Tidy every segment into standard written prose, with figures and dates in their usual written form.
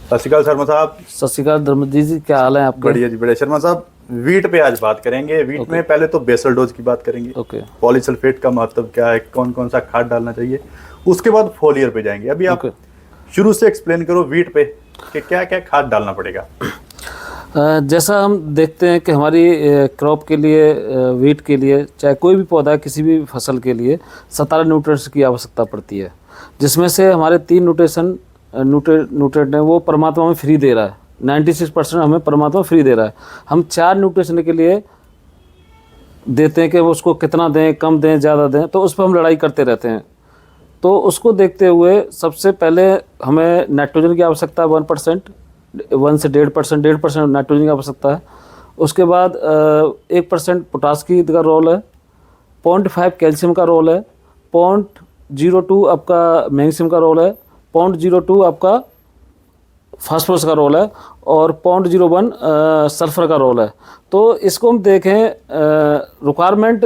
सत श्री अकाल शर्मा साहब। सत श्री अकाल धर्मजीत जी, क्या हाल है आपका? बढ़िया जी बढ़िया। शर्मा साहब, वीट पे आज बात करेंगे। वीट में पहले तो बेसल डोज की बात करेंगे। ओके। पॉलीसल्फेट का महत्व क्या है, कौन कौन सा खाद डालना चाहिए, उसके बाद फोलियर पे जाएंगे। अभी आप शुरू से एक्सप्लेन करो वीट पे कि क्या क्या खाद डालना पड़ेगा। जैसा हम देखते हैं कि हमारी क्रॉप के लिए, वीट के लिए, चाहे कोई भी पौधा है, किसी भी फसल के लिए 17 न्यूट्रिएंट्स की आवश्यकता पड़ती है, जिसमें से हमारे 3 न्यूट्रिएंट हैं वो परमात्मा हमें फ्री दे रहा है। 96% हमें परमात्मा फ्री दे रहा है। हम 4 न्यूट्रिशन के लिए देते हैं कि वो उसको कितना दें, कम दें, ज़्यादा दें, तो उस पर हम लड़ाई करते रहते हैं। तो उसको देखते हुए सबसे पहले हमें नाइट्रोजन की आवश्यकता है 1%, 1 से 1.5% नाइट्रोजन की आवश्यकता है। उसके बाद 1% पोटास की का रोल है, 0.5 कैल्शियम का रोल है, 0.02 आपका मैग्नीशियम का रोल है, 0.02 आपका फास्फोरस का रोल है और 0.01 सल्फर का रोल है। तो इसको हम देखें, रिक्वायरमेंट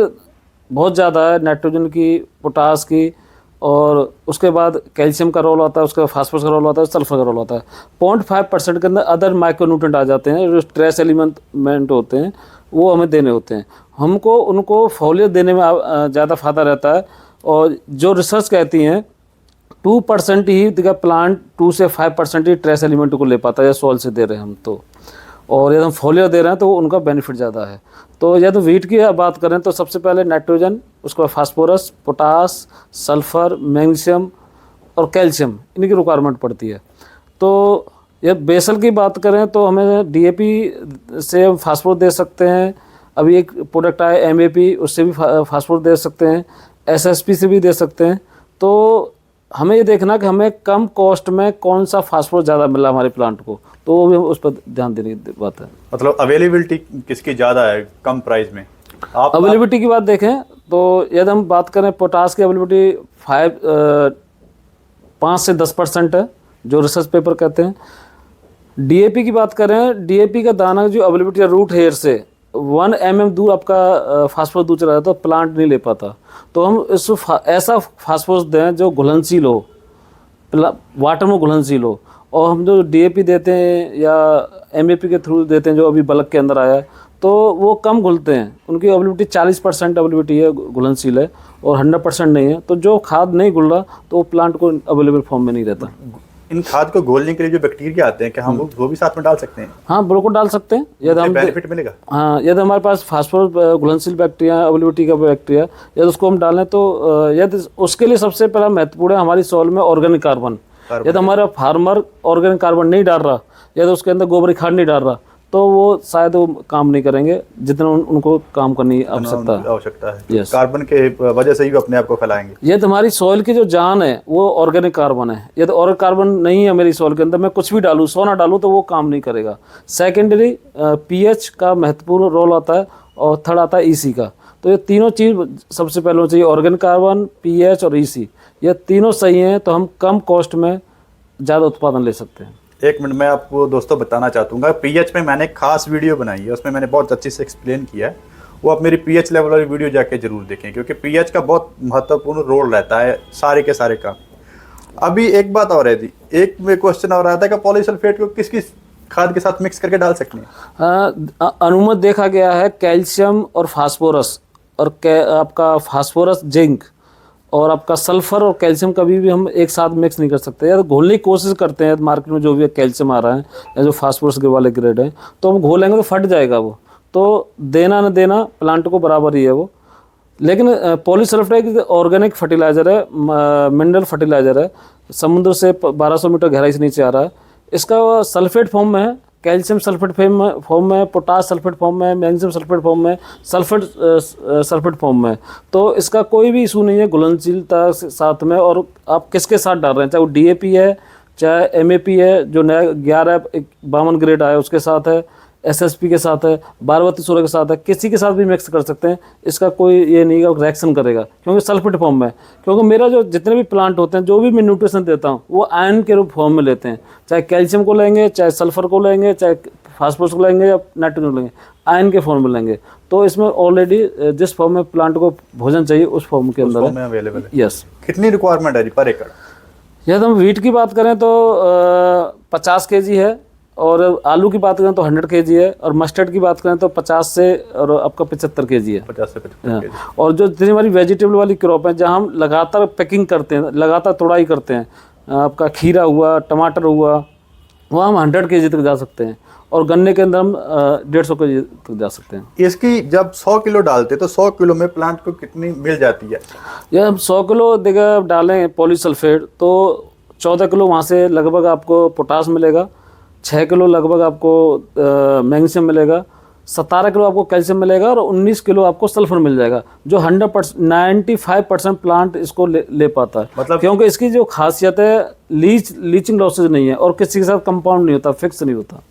बहुत ज़्यादा है नाइट्रोजन की, पोटास की, और उसके बाद कैल्शियम का रोल होता है, उसके बाद फास्फोरस का रोल होता है, सल्फर का रोल होता है। 0.5% के अंदर अदर माइक्रोन्यूट्रेंट आ जाते हैं, जो ट्रेस एलिमेंट होते हैं, वो हमें देने होते हैं। हमको उनको फोलियर देने में ज़्यादा फ़ायदा रहता है। और जो रिसर्च कहती हैं 2% ही प्लांट 2 से 5% ही ट्रेस एलिमेंट को ले पाता है, या सॉइल से दे रहे हैं हम तो, और यदि हम फोलियर दे रहे हैं तो उनका बेनिफिट ज़्यादा है। तो यदि वीट की बात करें तो सबसे पहले नाइट्रोजन, उसके बाद फास्फोरस, पोटास, सल्फर, मैग्नीशियम और कैल्शियम, इनकी रिक्वायरमेंट पड़ती है। तो यदि बेसल की बात करें तो हमें DAP से हम फास्फोरस दे सकते हैं। अभी एक प्रोडक्ट आया MAP, उससे भी फास्फोरस दे सकते हैं, SSP से भी दे सकते हैं। तो हमें ये देखना कि हमें कम कॉस्ट में कौन सा फास्फोरस ज़्यादा मिला हमारे प्लांट को, तो वो भी उस पर ध्यान देने की बात है। मतलब अवेलेबिलिटी किसकी ज़्यादा है कम प्राइस में? आप अवेलेबिलिटी की बात देखें तो यदि हम बात करें पोटास की अवेलेबिलिटी 5 से 10% है, जो रिसर्च पेपर कहते हैं। DAP की बात करें, DAP का दाना जो अवेलेबिलिटी है रूट हेयर से 1 mm दूर आपका फास्फोरस दूर चला जाता है, तो प्लांट नहीं ले पाता। तो हम इसको ऐसा फास्फोरस दें जो घुलनशील हो, वाटर में घुलनशील हो। और हम जो DAP देते हैं या MAP के थ्रू देते हैं, जो अभी बल्क के अंदर आया है, तो वो कम घुलते हैं। उनकी अवेलेबिलिटी 40% अवेलेबिलिटी है, घुलनशील है, और 100% नहीं है। तो जो खाद नहीं घुल रहा तो वो प्लांट को अवेलेबल फॉर्म में नहीं रहता। इन खाद को घोलने के लिए जो बैक्टीरिया आते हैं, क्या हम वो भी साथ में डाल सकते हैं? हाँ, बिल्कुल डाल सकते हैं। यदि हम बेनिफिट मिलेगा। हाँ, यदि हमारे पास फास्फोरस घुलनशील बैक्टीरिया, अवेलेबिलिटी का बैक्टीरिया, यदि उसको हम डालें तो यदि उसके लिए सबसे पहला महत्वपूर्ण है हमारी सॉइल में ऑर्गेनिक कार्बन। यदि हमारा फार्मर ऑर्गेनिक कार्बन नहीं डाल रहा, यदि उसके अंदर गोबरी खाद नहीं डाल रहा, तो वो शायद वो काम नहीं करेंगे जितना उनको काम करने की आवश्यकता है। Yes. कार्बन के वजह से ही वो अपने आप को फैलाएंगे। यदि हमारी सॉइल की जो जान है वो ऑर्गेनिक कार्बन है। यदि ऑर्गेनिक कार्बन नहीं है मेरी सॉइल के अंदर, मैं कुछ भी डालूँ, सोना डालूँ, तो वो काम नहीं करेगा। सेकेंडरी pH का महत्वपूर्ण रोल आता है, और थर्ड आता है EC का। तो ये तीनों चीज़ सबसे पहले होनी चाहिए, ऑर्गेनिक कार्बन, pH और EC। ये तीनों सही हैं तो हम कम कॉस्ट में ज़्यादा उत्पादन ले सकते हैं। 1 मिनट में आपको दोस्तों बताना चाहूँगा, pH में मैंने खास वीडियो बनाई है, उसमें मैंने बहुत अच्छे से एक्सप्लेन किया है। वो आप मेरी pH लेवल वाली वीडियो जाके जरूर देखें, क्योंकि pH का बहुत महत्वपूर्ण रोल रहता है सारे के सारे का। अभी एक बात और है जी, एक में क्वेश्चन और आता है कि पॉलीसल्फेट को किस किस खाद के साथ मिक्स करके डाल सकते हैं? अनुमत देखा गया है कैल्शियम और फास्फोरस, और आपका फास्फोरस जिंक, और आपका सल्फर और कैल्शियम कभी भी हम एक साथ मिक्स नहीं कर सकते। या तो घोलने की कोशिश करते हैं, मार्केट में जो भी कैल्शियम आ रहा है या जो फास्फोरस के वाले ग्रेड हैं, तो हम घोलेंगे तो फट जाएगा वो। तो देना न देना प्लांट को बराबर ही है वो। लेकिन पॉलीसल्फेट ऑर्गेनिक फर्टिलाइज़र है, मिनरल फर्टिलाइज़र है, समुद्र से 1200 मीटर गहराई से नीचे आ रहा है। इसका सल्फेट फॉर्म में है, कैल्शियम सल्फेट फॉर्म में, पोटास सल्फेट फॉर्म में, मैग्नीशियम सल्फेट फॉर्म में, सल्फेट फॉर्म में। तो इसका कोई भी इशू नहीं है घुलनशीलता साथ में। और आप किसके साथ डाल रहे हैं, चाहे वो DAP है, चाहे MAP है, जो नया 1152 ग्रेड आया उसके साथ है, SSP के साथ है, 1232 के साथ है, किसी के साथ भी मिक्स कर सकते हैं। इसका कोई ये नहीं है रिएक्शन करेगा, क्योंकि सल्फेट फॉर्म में। क्योंकि मेरा जो जितने भी प्लांट होते हैं, जो भी मैं न्यूट्रिशन देता हूँ, वो आयन के रूप फॉर्म में लेते हैं। चाहे कैल्शियम को लेंगे, चाहे सल्फर को लेंगे, चाहे फास्फोरस को लेंगे, या नाइट्रोजन को लेंगे, आयन के फॉर्म में लेंगे। तो इसमें ऑलरेडी जिस फॉर्म में प्लांट को भोजन चाहिए उस फॉर्म के अंदर अवेलेबल है। यस। कितनी रिक्वायरमेंट है पर एकड़? यदि हम वीट की बात करें तो 50 केजी है, और आलू की बात करें तो 100 केजी है, और मस्टर्ड की बात करें तो 50 से और आपका 75 केजी है। 50 से 75 केजी। और जो जितनी हमारी वेजिटेबल वाली क्रॉप है, जहाँ हम लगातार पैकिंग करते हैं, लगातार तोड़ाई करते हैं, आपका खीरा हुआ, टमाटर हुआ, वहाँ हम 100 केजी तक जा सकते हैं, और गन्ने के अंदर हम 150 केजी तक जा सकते हैं। इसकी जब 100 किलो डालते तो 100 किलो में प्लांट को कितनी मिल जाती है? या हम 100 किलो देखा डालें पॉलीसल्फेट तो 14 किलो वहाँ से लगभग आपको पोटास मिलेगा, 6 किलो लगभग आपको मैग्नीशियम मिलेगा, 17 किलो आपको कैल्शियम मिलेगा, और 19 किलो आपको सल्फर मिल जाएगा, जो 95% प्लांट इसको ले पाता है। मतलब क्योंकि इसकी जो खासियत है, लीचिंग लॉसेज नहीं है, और किसी के साथ कंपाउंड नहीं होता, फिक्स नहीं होता।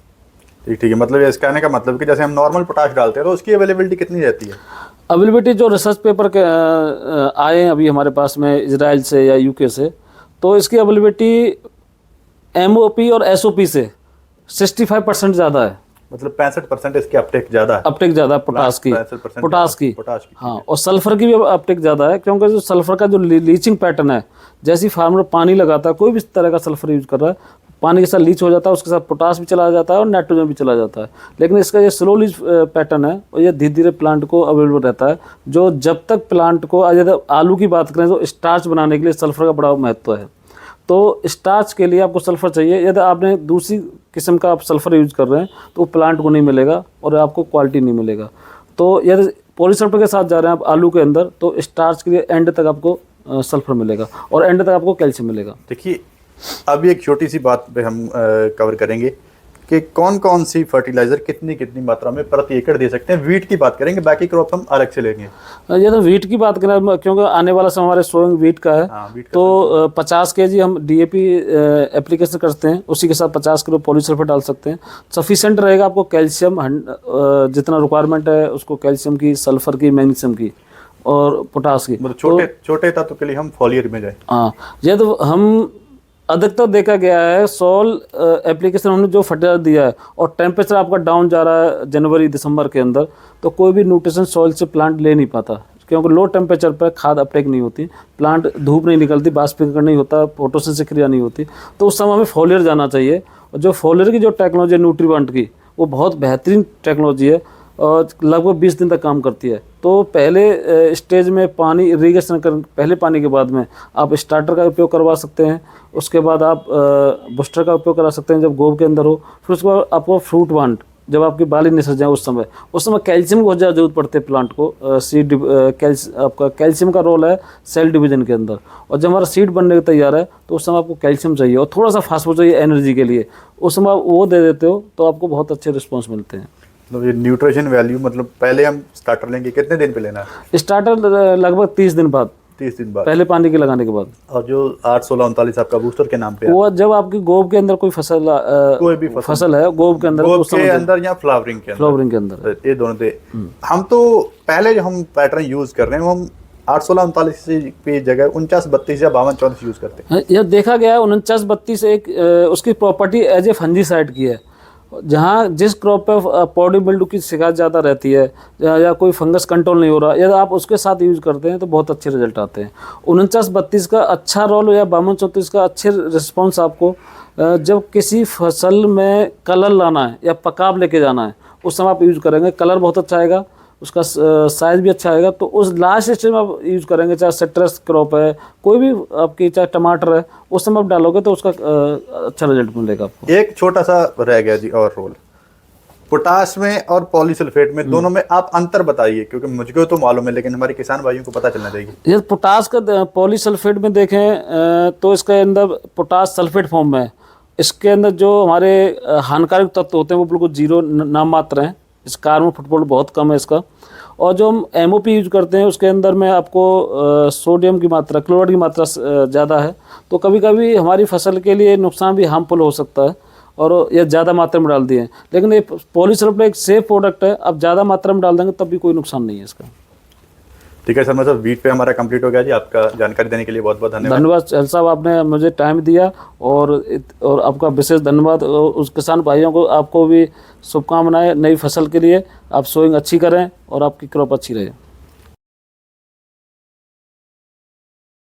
ठीक है, मतलब ये कहने का मतलब कि जैसे हम नॉर्मल पोटाश डालते हैं तो उसकी अवेलेबिलिटी कितनी रहती है? अवेलेबिलिटी जो रिसर्च पेपर के आए हैं अभी हमारे पास में इजराइल से या यूके से, तो इसकी अवेलेबिलिटी MOP और SOP से 65% ज़्यादा है। मतलब 65% इसकी अपटेक ज़्यादा है। अपटेक ज़्यादा पोटास की, 65% पोटास की, हाँ, और सल्फर की भी अपटेक ज़्यादा है, क्योंकि जो सल्फर का जो लीचिंग पैटर्न है, जैसे फार्मर पानी लगाता है, कोई भी इस तरह का सल्फर यूज कर रहा है, पानी के साथ लीच हो जाता है, उसके साथ पोटास भी चला जाता है और नाइट्रोजन भी चला जाता है। लेकिन इसका ये स्लो लीच पैटर्न है, और ये धीरे धीरे प्लांट को अवेलेबल रहता है, जो जब तक प्लांट को, यदि आलू की बात करें तो स्टार्च बनाने के लिए सल्फर का बड़ा महत्व है। तो स्टार्च के लिए आपको सल्फर चाहिए, यदि आपने दूसरी किस्म का आप सल्फर यूज कर रहे हैं तो वो प्लांट को नहीं मिलेगा और आपको क्वालिटी नहीं मिलेगा। तो यदि पॉलीसल्फर के साथ जा रहे हैं आप आलू के अंदर, तो स्टार्च के लिए एंड तक आपको सल्फर मिलेगा, और एंड तक आपको कैल्शियम मिलेगा। देखिए, अभी एक छोटी सी बात पे हम कवर करेंगे कि कौन कौन सी फर्टिलाइजर कितनी कितनी मात्रा में प्रति एकड़ दे सकते हैं। वीट की बात करेंगे, बाकी क्रॉप हम अलग से लेंगे। ये तो वीट की बात करें, क्योंकि आने वाला समय हमारे सोइंग वीट का है। वीट का तो 50 केजी हम DAP एप्लीकेशन करते हैं, उसी के साथ 50 किलो पॉलीसल्फेट डाल सकते हैं। सफिशेंट रहेगा आपको कैल्शियम, जितना रिक्वायरमेंट है उसको, कैल्शियम की, सल्फर की, मैग्नीशियम की और पोटास की। मतलब छोटे तत्व के लिए हम फॉलियर में जाए। हाँ, ये तो हम अधिकतर देखा गया है, सॉल एप्लीकेशन हमने जो फर्टिलाइजर दिया है और टेम्परेचर आपका डाउन जा रहा है जनवरी दिसंबर के अंदर, तो कोई भी न्यूट्रिशन सॉइल से प्लांट ले नहीं पाता, क्योंकि लो टेम्परेचर पर खाद अपटेक नहीं होती, प्लांट धूप नहीं निकलती, बाष्पीकरण नहीं होता, फोटोसिंथेसिस क्रिया नहीं होती। तो उस समय हमें फॉलियर जाना चाहिए, और जो फॉलियर की जो टेक्नोलॉजी है न्यूट्रीवेंट की, वो बहुत बेहतरीन टेक्नोलॉजी है और लगभग 20 दिन तक काम करती है। तो पहले स्टेज में पानी इरीगेशन कर, पहले पानी के बाद में आप स्टार्टर का उपयोग करवा सकते हैं, उसके बाद आप बूस्टर का उपयोग करा सकते हैं जब गोब के अंदर हो, फिर उसके बाद आपको फ्रूट वांट, जब आपकी बाली निसर जाए उस समय कैल्शियम की बहुत ज़्यादा जरूरत पड़ती है प्लांट को। सीड आपका कैल्शियम का रोल है सेल डिवीजन के अंदर, और जब हमारा सीड बनने के तैयार है तो उस समय आपको कैल्शियम चाहिए और थोड़ा सा फास्फोरस चाहिए एनर्जी के लिए, उस समय आप वो दे देते हो तो आपको बहुत अच्छे रिस्पॉन्स मिलते हैं। मतलब ये न्यूट्रिशन वैल्यू, मतलब पहले हम स्टार्टर लेंगे, कितने दिन पे लेना है? स्टार्टर लगभग 30 दिन बाद, 30 दिन बाद, पहले पानी के लगाने के बाद। और जो 8-16-39 आपका बूस्टर के नाम पे वो जब आपकी गोब के अंदर कोई फसल फसल है, गोब के अंदर, गोब के अंदर या फ्लावरिंग के अंदर, ये दोनों थे। हम तो पहले जो हम पैटर्न यूज कर रहे हैं वो हम 8-16-39 की जगह 49-32 या 52-34 यूज करते हैं। यह देखा गया है 49-32 एक उसकी प्रॉपर्टी एज ए फंजीसाइड की है, जहाँ जिस क्रॉप पे पॉडी मिल्ड्यू की शिकायत ज़्यादा रहती है या कोई फंगस कंट्रोल नहीं हो रहा, यदि आप उसके साथ यूज़ करते हैं तो बहुत अच्छे रिजल्ट आते हैं। 49-32 का अच्छा रोल या 52-34 का अच्छे रिस्पॉन्स आपको, जब किसी फसल में कलर लाना है या पकाव लेके जाना है उस समय आप यूज़ करेंगे, कलर बहुत अच्छा आएगा, उसका साइज़ भी अच्छा आएगा। तो उस लास्ट स्टेज में आप यूज़ करेंगे, चाहे सिट्रस क्रॉप है, कोई भी आपकी, चाहे टमाटर है, उस समय आप डालोगे तो उसका अच्छा रिजल्ट मिलेगा आपको। एक छोटा सा रह गया जी और रोल, पोटाश में और पॉलीसल्फेट में, दोनों में आप अंतर बताइए, क्योंकि मुझको तो मालूम है लेकिन हमारे किसान भाइयों को पता चलना चाहिए। ये पोटाश का पॉलीसल्फेट में देखें तो इसके अंदर पोटाश सल्फेट फॉर्म में है, इसके अंदर जो हमारे हानिकारक तत्व होते हैं वो बिल्कुल जीरो नाम मात्र हैं, इस कार्बन फुटप्रिंट बहुत कम है इसका। और जो हम MOP यूज करते हैं उसके अंदर में आपको सोडियम की मात्रा, क्लोराइड की मात्रा ज़्यादा है, तो कभी कभी हमारी फसल के लिए नुकसान भी हार्मफुल हो सकता है, और ये ज़्यादा मात्रा में डाल दिए हैं। लेकिन ये पॉलीसल्फेट एक सेफ प्रोडक्ट है, अब ज़्यादा मात्रा में डाल देंगे तब भी कोई नुकसान नहीं है इसका। ठीक है सर, मतलब वीट पे हमारा कंप्लीट हो गया जी। आपका जानकारी देने के लिए बहुत बहुत धन्यवाद। धन्यवाद चहल साहब, आपने मुझे टाइम दिया, और आपका विशेष धन्यवाद। उस किसान भाइयों को, आपको भी शुभकामनाएं नई फसल के लिए। आप सोइंग अच्छी करें और आपकी क्रॉप अच्छी रहे।